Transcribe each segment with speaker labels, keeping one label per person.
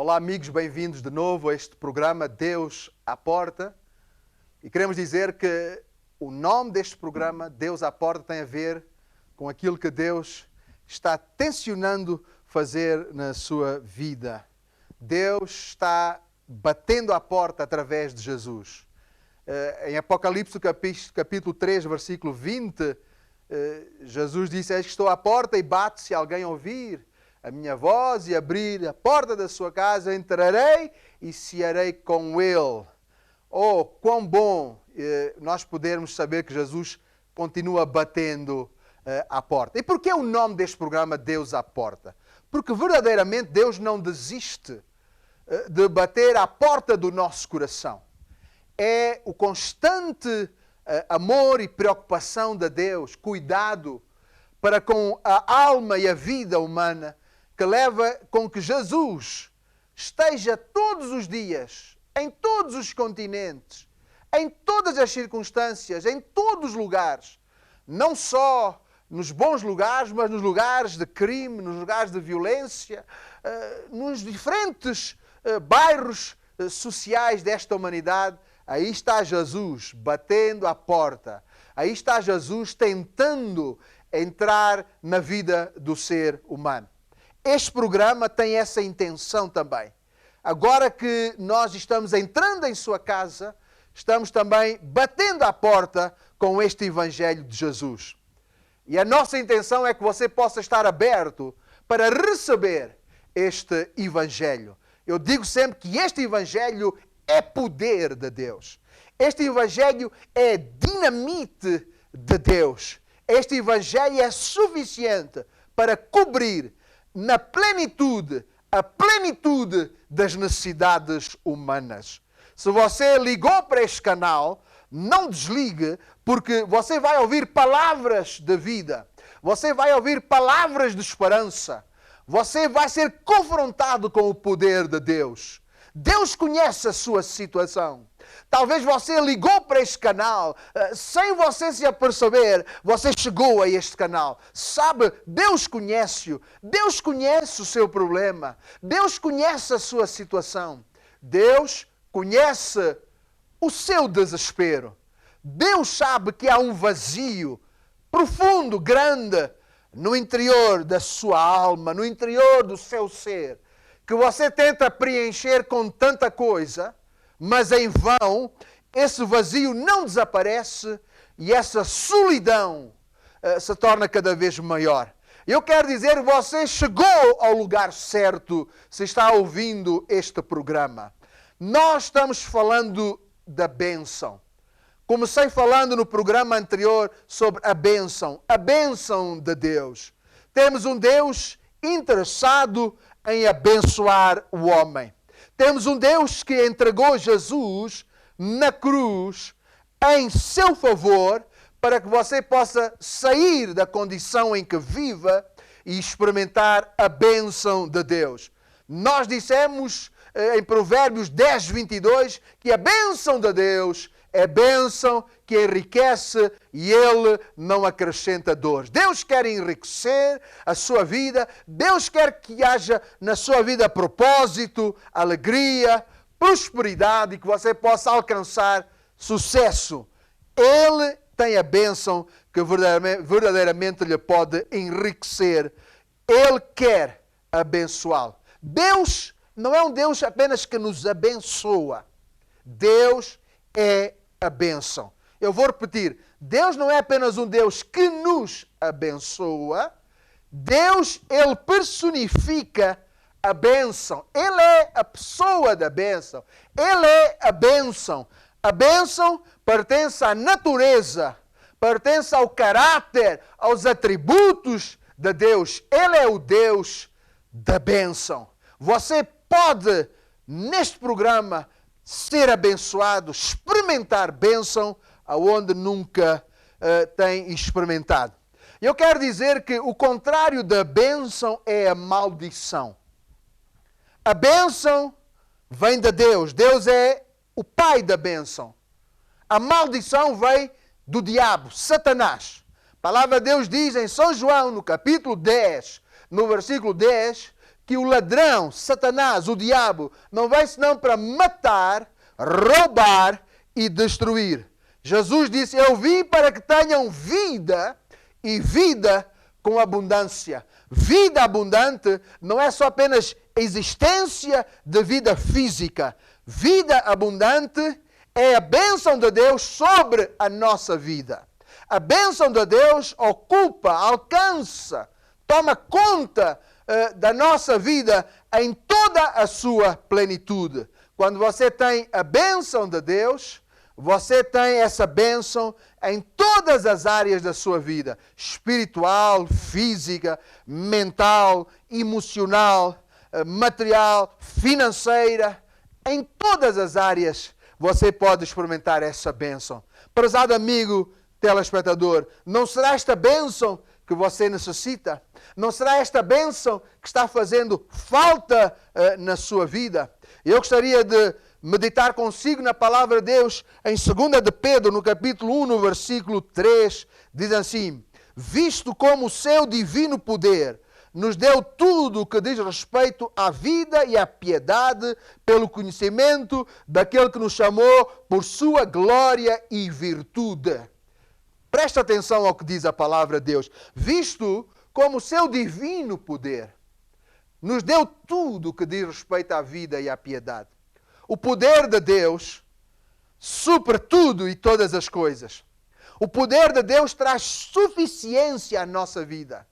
Speaker 1: Olá amigos, bem-vindos de novo a este programa Deus à Porta. E queremos dizer que o nome deste programa, Deus à Porta, tem a ver com aquilo que Deus está tencionando fazer na sua vida. Deus está batendo à porta através de Jesus. Em Apocalipse, capítulo 3, versículo 20, Jesus disse: "Eis que estou à porta e bato, se alguém ouvir a minha voz e abrir a porta da sua casa, entrarei e cearei com ele." Oh, quão bom nós podermos saber que Jesus continua batendo à porta. E porquê o nome deste programa Deus à Porta? Porque verdadeiramente Deus não desiste de bater à porta do nosso coração. É o constante amor e preocupação de Deus, cuidado para com a alma e a vida humana, que leva com que Jesus esteja todos os dias, em todos os continentes, em todas as circunstâncias, em todos os lugares, não só nos bons lugares, mas nos lugares de crime, nos lugares de violência, nos diferentes bairros sociais desta humanidade. Aí está Jesus batendo à porta. Aí está Jesus tentando entrar na vida do ser humano. Este programa tem essa intenção também. Agora que nós estamos entrando em sua casa, estamos também batendo à porta com este Evangelho de Jesus. E a nossa intenção é que você possa estar aberto para receber este Evangelho. Eu digo sempre que este Evangelho é poder de Deus. Este Evangelho é dinamite de Deus. Este Evangelho é suficiente para cobrir na plenitude, a plenitude das necessidades humanas. Se você ligou para este canal, não desligue, porque você vai ouvir palavras de vida. Você vai ouvir palavras de esperança. Você vai ser confrontado com o poder de Deus. Deus conhece a sua situação. Talvez você ligou para este canal, sem você se aperceber, você chegou a este canal. Sabe, Deus conhece-o. Deus conhece o seu problema. Deus conhece a sua situação. Deus conhece o seu desespero. Deus sabe que há um vazio profundo, grande, no interior da sua alma, no interior do seu ser, que você tenta preencher com tanta coisa, mas em vão, esse vazio não desaparece e essa solidão se torna cada vez maior. Eu quero dizer, você chegou ao lugar certo se está ouvindo este programa. Nós estamos falando da bênção. Comecei falando no programa anterior sobre a bênção de Deus. Temos um Deus interessado em abençoar o homem. Temos um Deus que entregou Jesus na cruz em seu favor para que você possa sair da condição em que viva e experimentar a bênção de Deus. Nós dissemos em Provérbios 10, 22 que a bênção de Deus é bênção que enriquece e Ele não acrescenta dores. Deus quer enriquecer a sua vida. Deus quer que haja na sua vida propósito, alegria, prosperidade e que você possa alcançar sucesso. Ele tem a bênção que verdadeiramente lhe pode enriquecer. Ele quer abençoá-lo. Deus não é um Deus apenas que nos abençoa. Deus é a bênção. Eu vou repetir. Deus não é apenas um Deus que nos abençoa. Deus, Ele personifica a bênção. Ele é a pessoa da bênção. Ele é a bênção. A bênção pertence à natureza, pertence ao caráter, aos atributos de Deus. Ele é o Deus da bênção. Você pode, neste programa, ser abençoado, experimentar bênção aonde nunca tem experimentado. Eu quero dizer que o contrário da bênção é a maldição. A bênção vem de Deus. Deus é o pai da bênção. A maldição vem do diabo, Satanás. A palavra de Deus diz em São João, no capítulo 10, no versículo 10, que o ladrão, Satanás, o diabo, não veio senão para matar, roubar e destruir. Jesus disse, eu vim para que tenham vida e vida com abundância. Vida abundante não é só apenas existência de vida física. Vida abundante é a bênção de Deus sobre a nossa vida. A bênção de Deus ocupa, alcança, toma conta da nossa vida em toda a sua plenitude. Quando você tem a bênção de Deus, você tem essa bênção em todas as áreas da sua vida. Espiritual, física, mental, emocional, material, financeira. Em todas as áreas você pode experimentar essa bênção. Prezado amigo telespectador, não será esta bênção que você necessita? Não será esta bênção que está fazendo falta na sua vida? Eu gostaria de meditar consigo na palavra de Deus em 2 de Pedro, no capítulo 1, no versículo 3, diz assim, visto como o seu divino poder nos deu tudo o que diz respeito à vida e à piedade pelo conhecimento daquele que nos chamou por sua glória e virtude. Presta atenção ao que diz a palavra de Deus. Visto como o seu divino poder nos deu tudo o que diz respeito à vida e à piedade. O poder de Deus supera tudo e todas as coisas. O poder de Deus traz suficiência à nossa vida.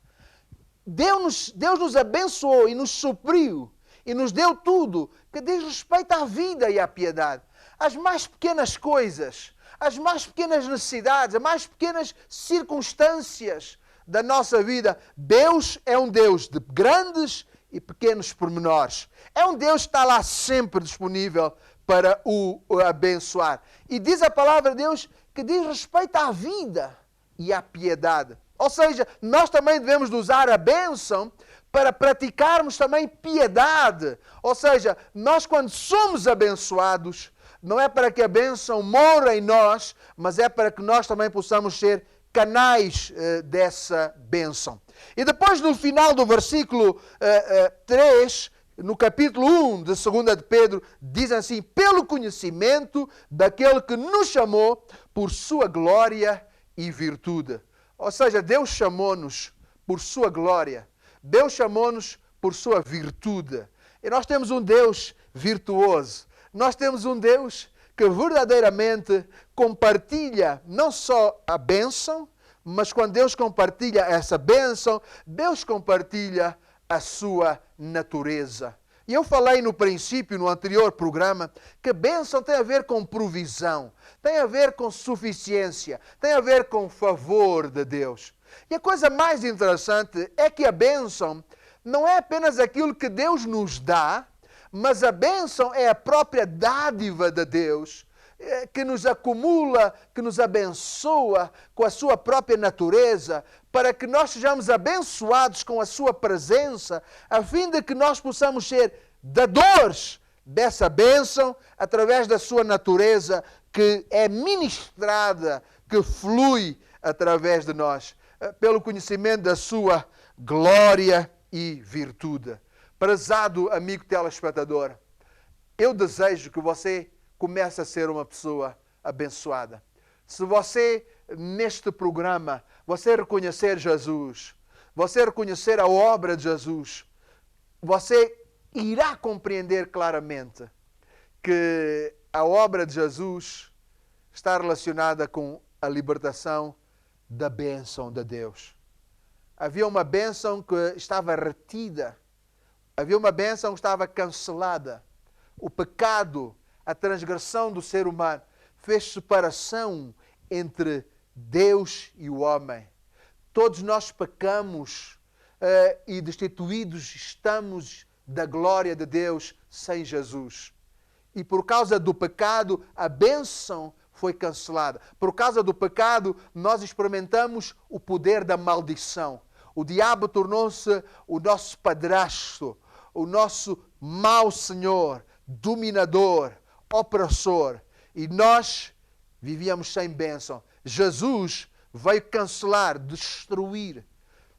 Speaker 1: Deus nos abençoou e nos supriu e nos deu tudo que diz respeito à vida e à piedade. As mais pequenas coisas, as mais pequenas necessidades, as mais pequenas circunstâncias da nossa vida. Deus é um Deus de grandes e pequenos pormenores. É um Deus que está lá sempre disponível para o abençoar. E diz a palavra de Deus que diz respeito à vida e à piedade. Ou seja, nós também devemos usar a bênção para praticarmos também piedade. Ou seja, nós quando somos abençoados, não é para que a bênção mora em nós, mas é para que nós também possamos ser canais dessa bênção. E depois no final do versículo 3, no capítulo 1 de 2 de Pedro, diz assim, pelo conhecimento daquele que nos chamou por sua glória e virtude. Ou seja, Deus chamou-nos por sua glória. Deus chamou-nos por sua virtude. E nós temos um Deus virtuoso. Nós temos um Deus que verdadeiramente compartilha não só a bênção, mas quando Deus compartilha essa bênção, Deus compartilha a sua natureza. E eu falei no princípio, no anterior programa, que bênção tem a ver com provisão, tem a ver com suficiência, tem a ver com favor de Deus. E a coisa mais interessante é que a bênção não é apenas aquilo que Deus nos dá, mas a bênção é a própria dádiva de Deus, que nos acumula, que nos abençoa com a sua própria natureza, para que nós sejamos abençoados com a sua presença, a fim de que nós possamos ser dadores dessa bênção através da sua natureza, que é ministrada, que flui através de nós, pelo conhecimento da sua glória e virtude. Prezado amigo telespectador, eu desejo que você comece a ser uma pessoa abençoada. Se você, neste programa, você reconhecer Jesus, você reconhecer a obra de Jesus, você irá compreender claramente que a obra de Jesus está relacionada com a libertação da bênção de Deus. Havia uma bênção que estava retida. Havia uma bênção que estava cancelada. O pecado, a transgressão do ser humano, fez separação entre Deus e o homem. Todos nós pecamos e destituídos estamos da glória de Deus sem Jesus. E por causa do pecado, a bênção foi cancelada. Por causa do pecado, nós experimentamos o poder da maldição. O diabo tornou-se o nosso padrasto, o nosso mau senhor, dominador, opressor. E nós vivíamos sem bênção. Jesus veio cancelar, destruir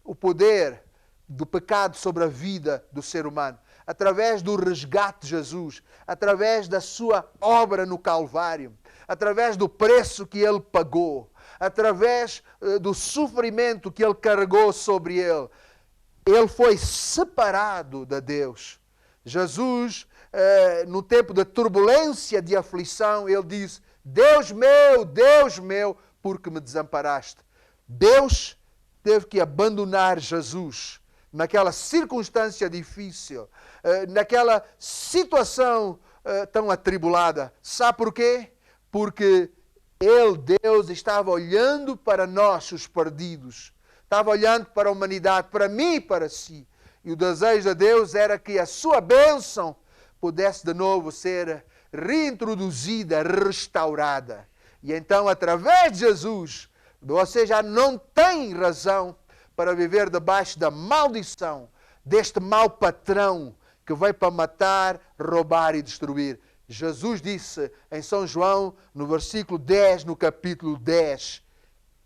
Speaker 1: o poder do pecado sobre a vida do ser humano, através do resgate de Jesus, através da sua obra no Calvário, através do preço que Ele pagou, através do sofrimento que Ele carregou sobre Ele. Ele foi separado de Deus. Jesus, no tempo de turbulência, de aflição, Ele disse: Deus meu, por que me desamparaste? Deus teve que abandonar Jesus naquela circunstância difícil, naquela situação tão atribulada. Sabe por quê? Porque Ele, Deus, estava olhando para nós, os perdidos. Estava olhando para a humanidade, para mim e para si. E o desejo de Deus era que a sua bênção pudesse de novo ser reintroduzida, restaurada. E então, através de Jesus, você já não tem razão para viver debaixo da maldição deste mau patrão que veio para matar, roubar e destruir. Jesus disse em São João, no versículo 10, no capítulo 10,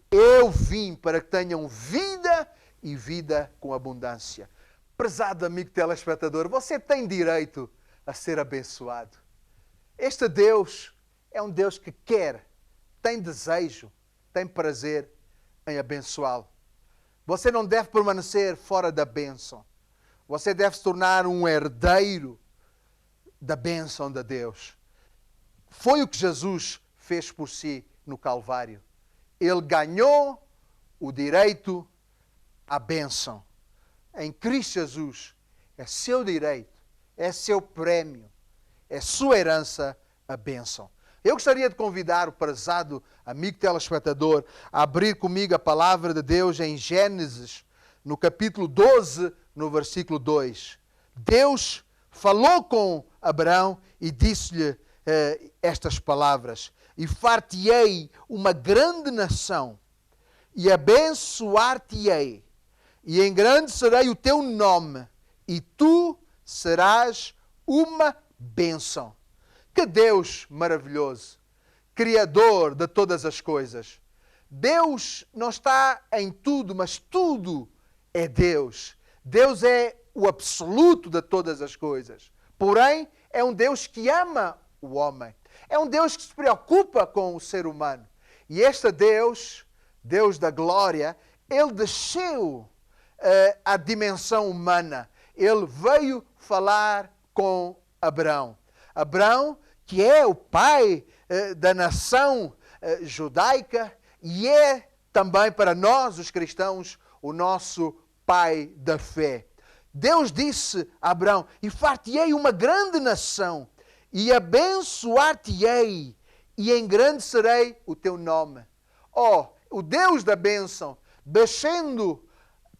Speaker 1: eu vim para que tenham vida e vida com abundância. Prezado amigo telespectador, você tem direito a ser abençoado. Este Deus é um Deus que quer, tem desejo, tem prazer em abençoá-lo. Você não deve permanecer fora da bênção. Você deve se tornar um herdeiro da bênção de Deus. Foi o que Jesus fez por si no Calvário. Ele ganhou o direito à bênção. Em Cristo Jesus é seu direito, é seu prémio, é sua herança a bênção. Eu gostaria de convidar o prezado amigo telespectador a abrir comigo a palavra de Deus em Gênesis, no capítulo 12, no versículo 2. Deus falou com Abraão e disse-lhe estas palavras: e far-te-ei uma grande nação, e abençoar-te-ei, e engrandecerei o teu nome, e tu serás uma bênção. Que Deus maravilhoso, Criador de todas as coisas. Deus não está em tudo, mas tudo é Deus. Deus é o absoluto de todas as coisas. Porém, é um Deus que ama o homem. É um Deus que se preocupa com o ser humano. E este Deus, Deus da glória, Ele desceu à dimensão humana. Ele veio falar com Abraão. Abraão, que é o pai da nação judaica e é também para nós, os cristãos, o nosso pai da fé. Deus disse a Abraão: e far-te-ei uma grande nação, e abençoar-te-ei, e engrandecerei o teu nome. Oh, o Deus da bênção, descendo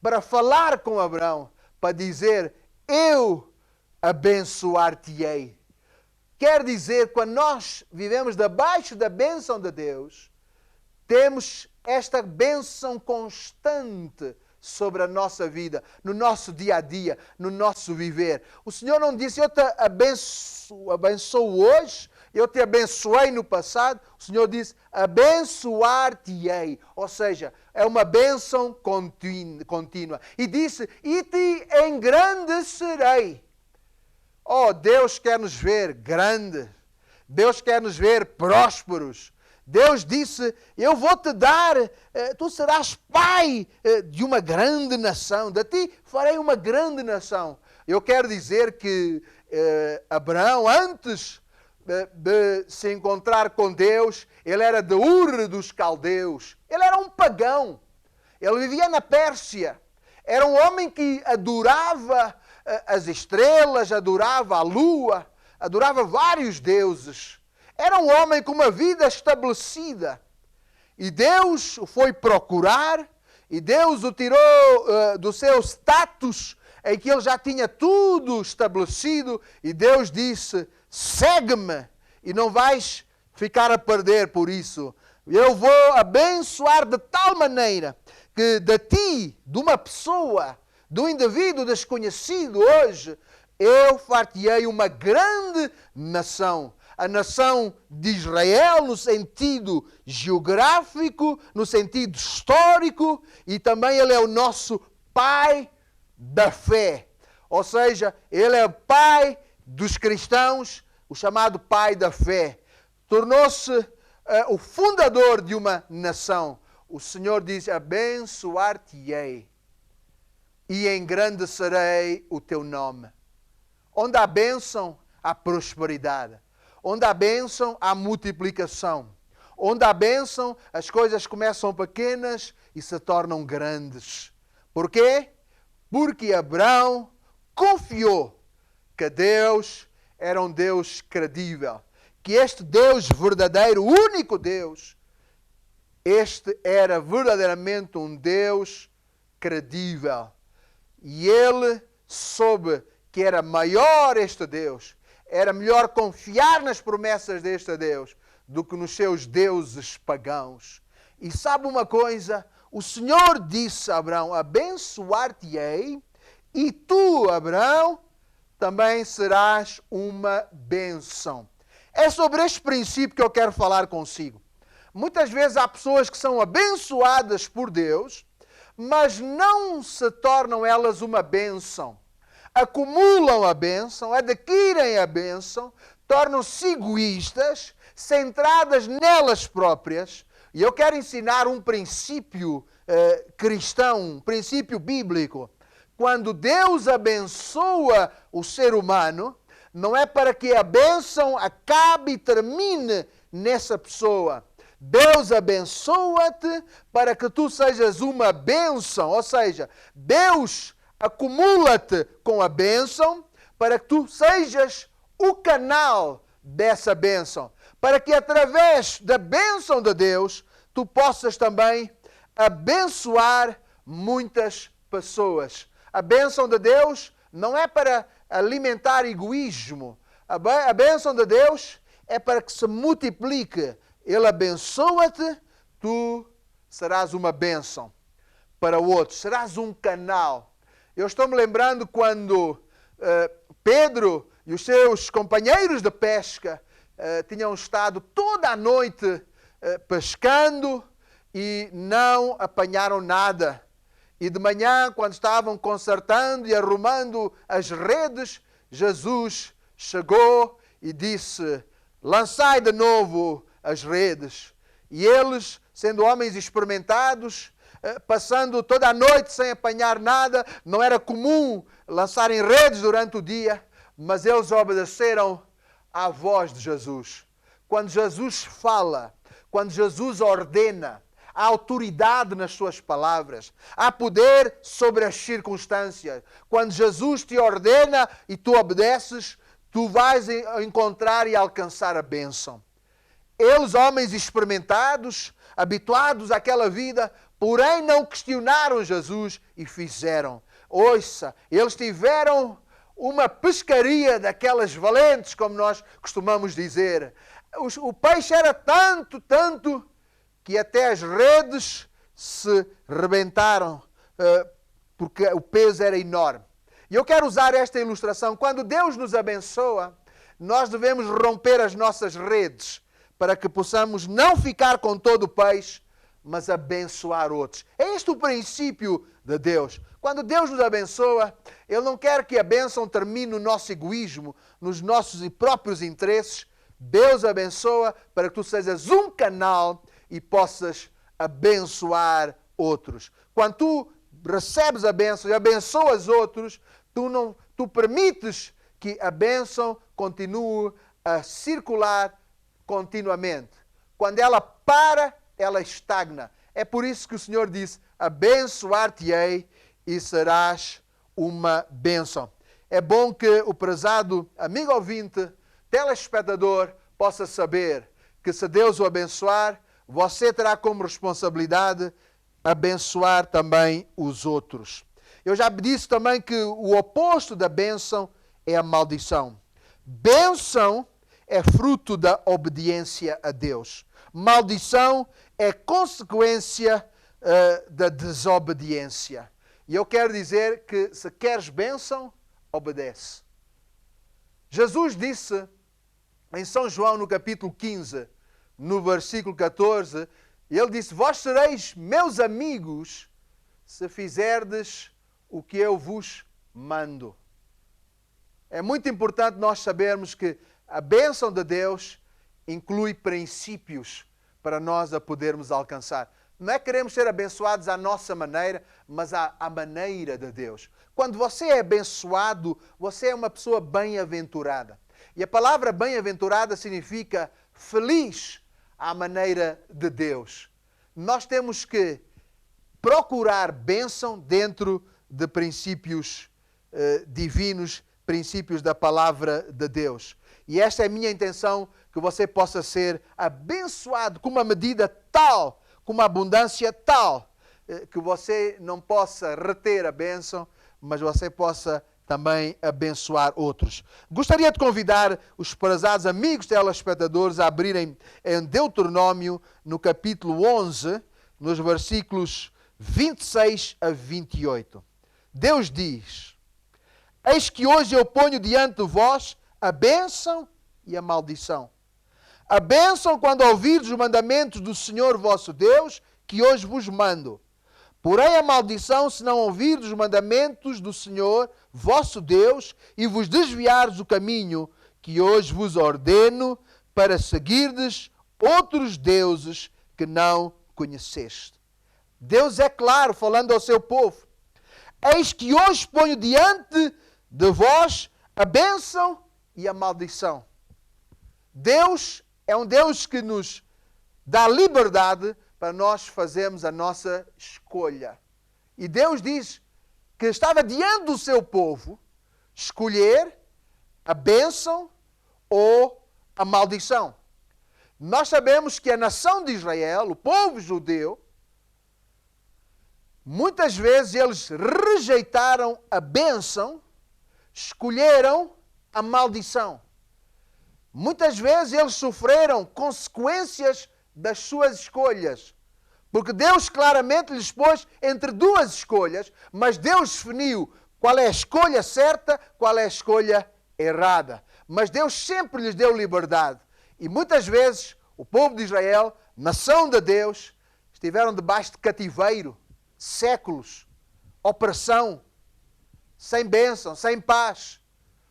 Speaker 1: para falar com Abraão, para dizer: eu abençoar-te-ei. Quer dizer, quando nós vivemos debaixo da bênção de Deus, temos esta bênção constante sobre a nossa vida, no nosso dia a dia, no nosso viver. O Senhor não disse: eu te abençoo hoje, eu te abençoei no passado. O Senhor disse: abençoar-te-ei. Ou seja, é uma bênção contínua. E disse: e te engrandecerei. Oh, Deus quer nos ver grandes. Deus quer nos ver prósperos. Deus disse: eu vou te dar, tu serás pai de uma grande nação. De ti farei uma grande nação. Eu quero dizer que Abraão, antes de se encontrar com Deus, ele era de Ur dos Caldeus. Ele era um pagão. Ele vivia na Pérsia. Era um homem que adorava as estrelas, adorava a lua, adorava vários deuses. Era um homem com uma vida estabelecida. E Deus o foi procurar, e Deus o tirou do seu status, em que ele já tinha tudo estabelecido, e Deus disse: segue-me, e não vais ficar a perder por isso. Eu vou abençoar de tal maneira que de ti, de uma pessoa, do indivíduo desconhecido hoje, eu far-te-ei uma grande nação. A nação de Israel no sentido geográfico, no sentido histórico, e também ele é o nosso pai da fé. Ou seja, ele é o pai dos cristãos, o chamado pai da fé. Tornou-se o fundador de uma nação. O Senhor diz, abençoar-te-ei e engrandecerei o teu nome. Onde há bênção, há prosperidade. Onde há bênção, há multiplicação. Onde há bênção, as coisas começam pequenas e se tornam grandes. Por quê? Porque Abraão confiou que Deus era um Deus credível. Que este Deus verdadeiro, o único Deus, este era verdadeiramente um Deus credível. E ele soube que era maior este Deus. Era melhor confiar nas promessas deste Deus do que nos seus deuses pagãos. E sabe uma coisa? O Senhor disse a Abraão, abençoar-te-ei, e tu, Abraão, também serás uma bênção. É sobre este princípio que eu quero falar consigo. Muitas vezes há pessoas que são abençoadas por Deus, mas não se tornam elas uma bênção. Acumulam a bênção, adquirem a bênção, tornam-se egoístas, centradas nelas próprias. E eu quero ensinar um princípio cristão, um princípio bíblico. Quando Deus abençoa o ser humano, não é para que a bênção acabe e termine nessa pessoa. Deus abençoa-te para que tu sejas uma bênção. Ou seja, Deus acumula-te com a bênção para que tu sejas o canal dessa bênção. Para que através da bênção de Deus, tu possas também abençoar muitas pessoas. A bênção de Deus não é para alimentar egoísmo. A bênção de Deus é para que se multiplique. Ele abençoa-te, tu serás uma bênção para outros. Serás um canal. Eu estou me lembrando quando Pedro e os seus companheiros de pesca tinham estado toda a noite pescando e não apanharam nada. E de manhã, quando estavam consertando e arrumando as redes, Jesus chegou e disse, lançai de novo as redes. E eles, sendo homens experimentados, passando toda a noite sem apanhar nada, não era comum lançarem redes durante o dia, mas eles obedeceram à voz de Jesus. Quando Jesus fala, quando Jesus ordena, há autoridade nas suas palavras, há poder sobre as circunstâncias. Quando Jesus te ordena e tu obedeces, tu vais encontrar e alcançar a bênção. Eles, homens experimentados, habituados àquela vida, porém não questionaram Jesus e fizeram. Ouça, eles tiveram uma pescaria daquelas valentes, como nós costumamos dizer. O peixe era tanto, que até as redes se rebentaram, porque o peso era enorme. E eu quero usar esta ilustração. Quando Deus nos abençoa, nós devemos romper as nossas redes, para que possamos não ficar com todo o peixe, mas abençoar outros. É este o princípio de Deus. Quando Deus nos abençoa, Ele não quer que a bênção termine no nosso egoísmo, nos nossos próprios interesses. Deus abençoa para que tu sejas um canal e possas abençoar outros. Quando tu recebes a bênção e abençoas outros, tu permites que a bênção continue a circular continuamente. Quando ela para, ela estagna. É por isso que o Senhor disse, abençoar-te-ei e serás uma bênção. É bom que o prezado amigo ouvinte, telespectador, possa saber que se Deus o abençoar, você terá como responsabilidade abençoar também os outros. Eu já disse também que o oposto da bênção é a maldição. Bênção é fruto da obediência a Deus. Maldição é consequência da desobediência. E eu quero dizer que se queres bênção, obedece. Jesus disse em São João, no capítulo 15, no versículo 14, ele disse, vós sereis meus amigos se fizerdes o que eu vos mando. É muito importante nós sabermos que a bênção de Deus inclui princípios para nós a podermos alcançar. Não é que queremos ser abençoados à nossa maneira, mas à maneira de Deus. Quando você é abençoado, você é uma pessoa bem-aventurada. E a palavra bem-aventurada significa feliz à maneira de Deus. Nós temos que procurar bênção dentro de princípios divinos, princípios da palavra de Deus. E esta é a minha intenção, que você possa ser abençoado com uma medida tal, com uma abundância tal, que você não possa reter a bênção, mas você possa também abençoar outros. Gostaria de convidar os prezados amigos telespectadores a abrirem em Deuteronômio, no capítulo 11, nos versículos 26 a 28. Deus diz: eis que hoje eu ponho diante de vós a bênção e a maldição. A bênção quando ouvirdes os mandamentos do Senhor vosso Deus, que hoje vos mando. Porém a maldição se não ouvirdes os mandamentos do Senhor vosso Deus e vos desviardes do caminho que hoje vos ordeno para seguirdes outros deuses que não conheceste. Deus é claro falando ao seu povo. Eis que hoje ponho diante de vós a bênção e a maldição. Deus é um Deus que nos dá liberdade para nós fazermos a nossa escolha. E Deus diz que estava diante do seu povo escolher a bênção ou a maldição. Nós sabemos que a nação de Israel, o povo judeu, muitas vezes eles rejeitaram a bênção, escolheram a maldição. Muitas vezes eles sofreram consequências das suas escolhas. Porque Deus claramente lhes pôs entre duas escolhas, mas Deus definiu qual é a escolha certa, qual é a escolha errada. Mas Deus sempre lhes deu liberdade. E muitas vezes o povo de Israel, nação de Deus, estiveram debaixo de cativeiro, séculos, opressão, sem bênção, sem paz,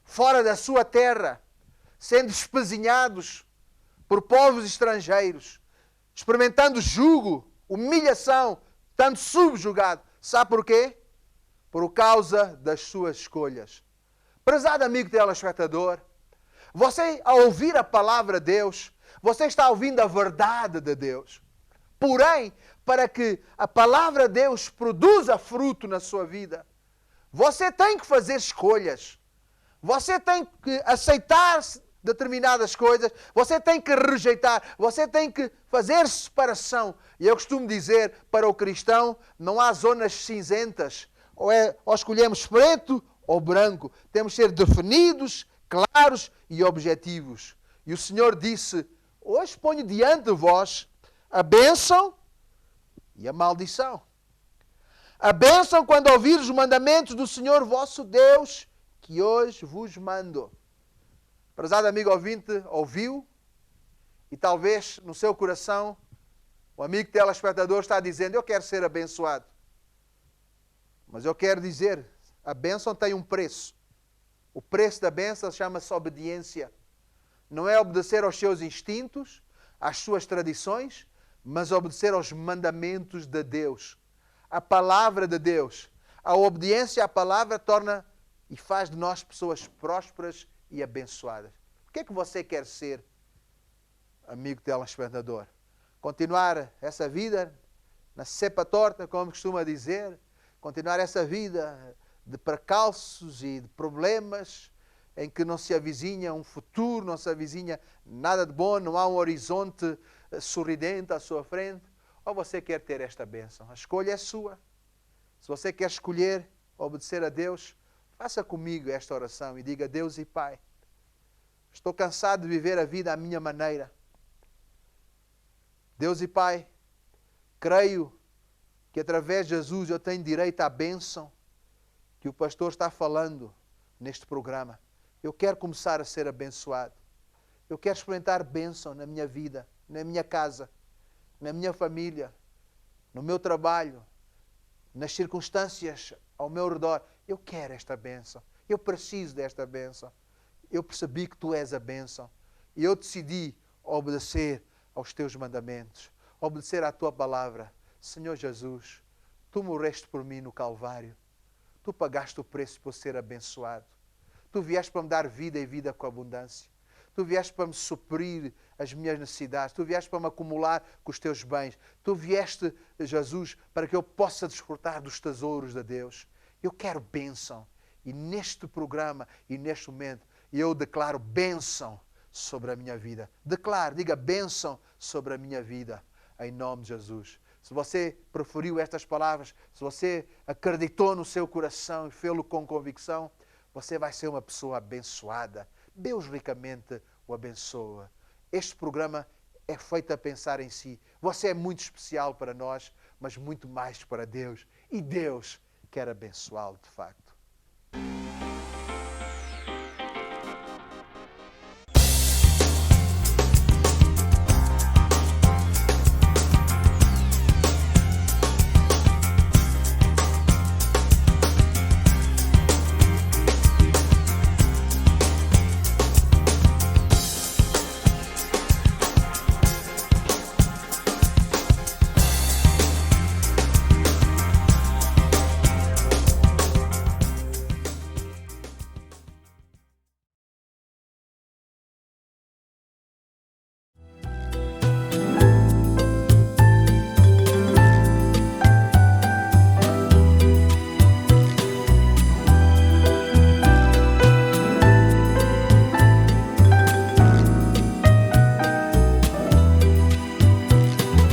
Speaker 1: fora da sua terra, sendo espezinhados por povos estrangeiros, experimentando jugo, humilhação, estando subjugado. Sabe porquê? Por causa das suas escolhas. Prezado amigo telespectador, você, ao ouvir a palavra de Deus, você está ouvindo a verdade de Deus. Porém, para que a palavra de Deus produza fruto na sua vida, você tem que fazer escolhas. Você tem que aceitar determinadas coisas, você tem que rejeitar, você tem que fazer separação. E eu costumo dizer, para o cristão, não há zonas cinzentas. Ou escolhemos preto ou branco. Temos que ser definidos, claros e objetivos. E o Senhor disse: hoje ponho diante de vós a bênção e a maldição. A bênção quando ouvires os mandamentos do Senhor vosso Deus, que hoje vos mando. Prezado amigo ouvinte, ouviu? E talvez no seu coração o amigo telespectador está dizendo: eu quero ser abençoado. Mas eu quero dizer, a bênção tem um preço. O preço da bênção chama-se obediência. Não é obedecer aos seus instintos, às suas tradições, mas obedecer aos mandamentos de Deus. A palavra de Deus. A obediência à palavra torna e faz de nós pessoas prósperas e abençoadas. O que é que você quer ser, amigo telespectador? Continuar essa vida na cepa torta, como costuma dizer? Continuar essa vida de percalços e de problemas, em que não se avizinha um futuro, não se avizinha nada de bom, não há um horizonte sorridente à sua frente? Ou você quer ter esta bênção? A escolha é sua. Se você quer escolher obedecer a Deus, faça comigo esta oração e diga: Deus e Pai, estou cansado de viver a vida à minha maneira. Deus e Pai, creio que através de Jesus eu tenho direito à bênção que o pastor está falando neste programa. Eu quero começar a ser abençoado. Eu quero experimentar bênção na minha vida, na minha casa, na minha família, no meu trabalho, nas circunstâncias ao meu redor. Eu quero esta bênção. Eu preciso desta bênção. Eu percebi que Tu és a bênção. E eu decidi obedecer aos Teus mandamentos. Obedecer à Tua palavra. Senhor Jesus, Tu morreste por mim no Calvário. Tu pagaste o preço por ser abençoado. Tu vieste para me dar vida e vida com abundância. Tu vieste para me suprir as minhas necessidades. Tu vieste para me acumular com os Teus bens. Tu vieste, Jesus, para que eu possa desfrutar dos tesouros de Deus. Eu quero bênção. E neste programa e neste momento, eu declaro bênção sobre a minha vida. Declaro, diga bênção sobre a minha vida. Em nome de Jesus. Se você preferiu estas palavras, se você acreditou no seu coração e fê-lo com convicção, você vai ser uma pessoa abençoada. Deus ricamente o abençoa. Este programa é feito a pensar em si. Você é muito especial para nós, mas muito mais para Deus. E Deus quer abençoá-lo de facto.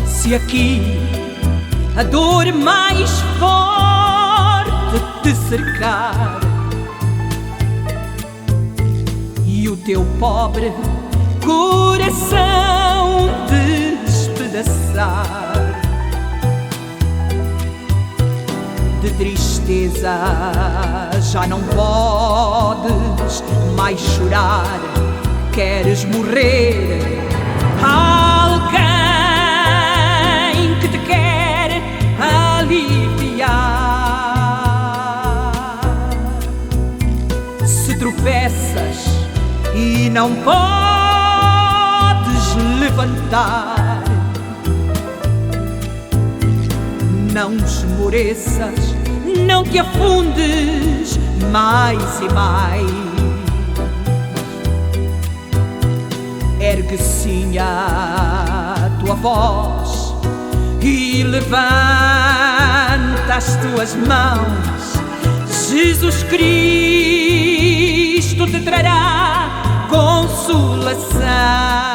Speaker 2: Se aqui a dor mais forte te cercar e o teu pobre coração despedaçar, de tristeza já não podes mais chorar, queres morrer, alguém que te quer aliviar. Se tropeças e não podes levantar, não esmoreças, não te afundes mais e mais. Ergue sim a tua voz e levanta as tuas mãos. Jesus Cristo te trará consolação.